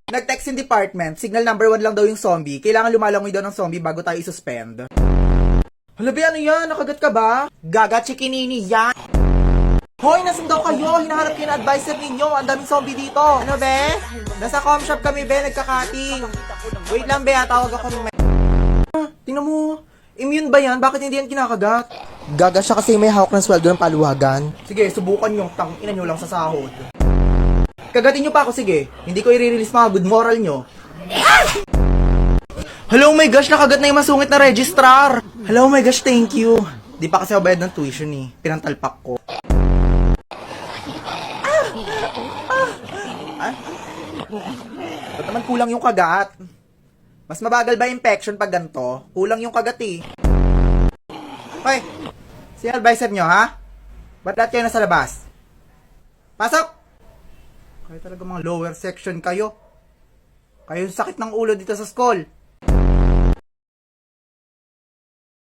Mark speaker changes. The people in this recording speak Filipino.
Speaker 1: Nag-text yung department, signal number 1 lang daw yung zombie. Kailangan lumalangoy daw ng zombie bago tayo i-suspend. Hala, be, ano yan? Nakagat ka ba? Gaga, chikinini yan! Hoy, nasan daw kayo? Hinaharap kayo na advisor ninyo. Ang daming zombie dito. Ano, be? Nasa com shop kami, be. Nagka-cutting. Wait lang, be. Tawag ako. Tingnan mo. Immune ba yan? Bakit hindi yan kinakagat? Gaga siya kasi may hawak ng sweldo ng paluwagan. Sige, subukan yung tang-ina nyo lang sa sahod. Kagatin nyo pa ako, sige. Hindi ko i-release mga good moral nyo. Hello, oh my gosh, nakagat na yung masungit na registrar. Hello, oh my gosh, thank you. Di pa kasi ako bayad ng tuition eh. Pinantalpak ko. Ba't naman kulang yung kagat? Mas mabagal ba infection pag ganito? Kulang yung kagat eh. Hoy, si advisor nyo ha? Ba't lahat kayo nasa labas? Pasok! Kayo talaga mga lower section kayo. Kayo yung sakit ng ulo dito sa school.